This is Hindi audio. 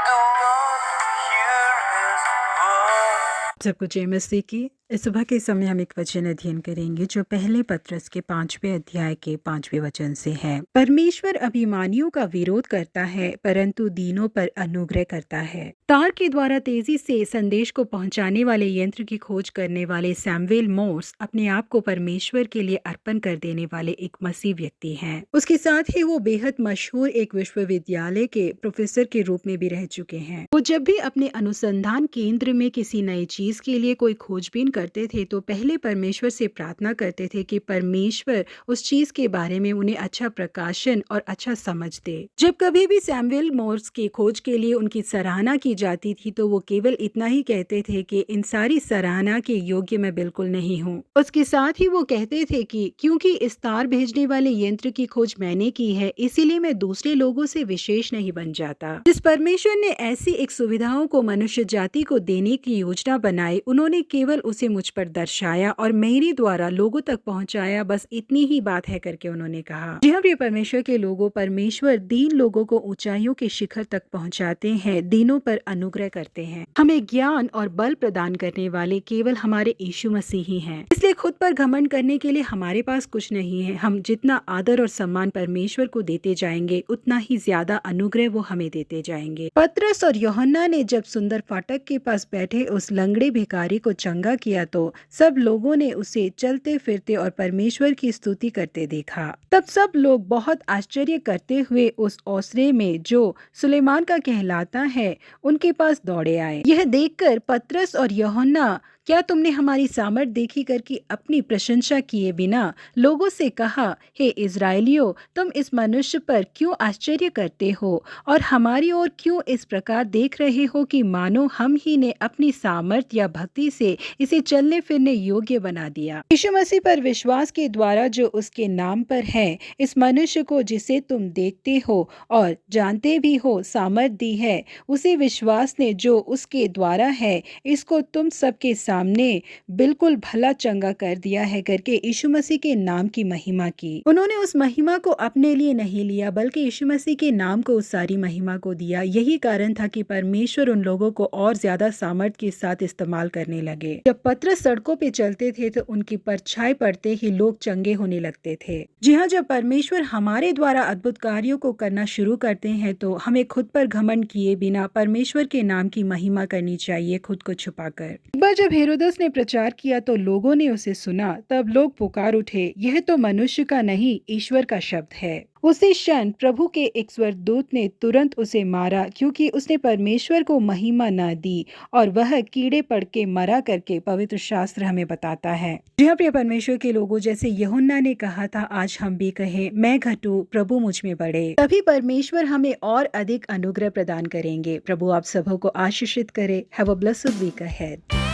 go on, hear his voice. सबको जय मसीह की। इस सुबह के समय हम एक वचन अध्ययन करेंगे जो पहले पत्रस के 5वें अध्याय के 5वें वचन से है। परमेश्वर अभिमानियों का विरोध करता है परंतु दीनों पर अनुग्रह करता है। तार के द्वारा तेजी से संदेश को पहुंचाने वाले यंत्र की खोज करने वाले सैमुएल मोर्स अपने आप को परमेश्वर के लिए अर्पण कर देने वाले एक मसीह व्यक्ति हैं। उसके साथ ही वो बेहद मशहूर एक विश्वविद्यालय के प्रोफेसर के रूप में भी रह चुके हैं। वो जब भी अपने अनुसंधान केंद्र में किसी नई चीज के लिए कोई खोजबीन करते थे तो पहले परमेश्वर से प्रार्थना करते थे कि परमेश्वर उस चीज के बारे में उन्हें अच्छा प्रकाशन और अच्छा समझ दे। जब कभी भी सैमुएल मोर्स की खोज के लिए उनकी सराहना की जाती थी तो वो केवल इतना ही कहते थे कि इन सारी सराहना के योग्य मैं बिल्कुल नहीं हूँ। उसके साथ ही वो कहते थे कि क्योंकि इस तार भेजने वाले यंत्र की खोज मैंने की है इसीलिए मैं दूसरे लोगों से विशेष नहीं बन जाता। जिस परमेश्वर ने ऐसी एक सुविधाओं को मनुष्य जाति को देने की योजना बनाई उन्होंने केवल उसे मुझ पर दर्शाया और मेरे द्वारा लोगों तक पहुंचाया, बस इतनी ही बात है करके उन्होंने कहा। जी हाँ प्रिय परमेश्वर के लोगों, परमेश्वर दीन लोगों को ऊंचाइयों के शिखर तक पहुंचाते हैं, दीनों पर अनुग्रह करते हैं। हमें ज्ञान और बल प्रदान करने वाले केवल हमारे यीशु मसीह ही हैं। इसलिए खुद पर घमंड करने के लिए हमारे पास कुछ नहीं है। हम जितना आदर और सम्मान परमेश्वर को देते जाएंगे उतना ही ज्यादा अनुग्रह वो हमें देते जाएंगे। पतरस और यूहन्ना ने जब सुंदर फाटक के पास बैठे उस लंगड़े भिखारी को चंगा किया तो सब लोगों ने उसे चलते फिरते और परमेश्वर की स्तुति करते देखा। तब सब लोग बहुत आश्चर्य करते हुए उस ओसरे में जो सुलेमान का कहलाता है उनके पास दौड़े आए। यह देखकर पतरस और यूहन्ना, क्या तुमने हमारी सामर्थ देखी करके अपनी प्रशंसा किए बिना लोगों से कहा, हे इज़राइलियों, तुम इस मनुष्य पर क्यों आश्चर्य करते हो और हमारी ओर क्यों इस प्रकार देख रहे हो कि मानो हम ही ने अपनी सामर्थ या भक्ति से इसे चलने फिरने योग्य बना दिया। यीशु मसीह पर विश्वास के द्वारा जो उसके नाम पर है, इस मनुष्य को जिसे तुम देखते हो और जानते भी हो सामर्थ दी है, उसी विश्वास ने जो उसके द्वारा है इसको तुम सबके सामने बिल्कुल भला चंगा कर दिया है करके यीशु मसीह के नाम की महिमा की। उन्होंने उस महिमा को अपने लिए नहीं लिया बल्कि यीशु मसीह के नाम को उस सारी महिमा को दिया। यही कारण था कि परमेश्वर उन लोगों को और ज्यादा सामर्थ के साथ इस्तेमाल करने लगे। जब पतरस सड़कों पे चलते थे तो उनकी परछाई पड़ते ही लोग चंगे होने लगते थे। जी हाँ, जब परमेश्वर हमारे द्वारा अद्भुत कार्यों को करना शुरू करते हैं तो हमें खुद पर घमंड किए बिना परमेश्वर के नाम की महिमा करनी चाहिए, खुद को छुपाकर। एक बार जब हेरोदस ने प्रचार किया तो लोगों ने उसे सुना, तब लोग पुकार उठे, यह तो मनुष्य का नहीं ईश्वर का शब्द है। उसी क्षण प्रभु के एक स्वर्गदूत ने तुरंत उसे मारा क्योंकि उसने परमेश्वर को महिमा न दी और वह कीड़े पड़ के मरा करके पवित्र शास्त्र हमें बताता है। जी हाँ प्रिय परमेश्वर के लोगों, जैसे यूहन्ना ने कहा था, आज हम भी कहें, मैं घटूं प्रभु मुझ में बढ़े, तभी परमेश्वर हमें और अधिक अनुग्रह प्रदान करेंगे। प्रभु आप सबों को आशीषित करे। Have a blessed week ahead.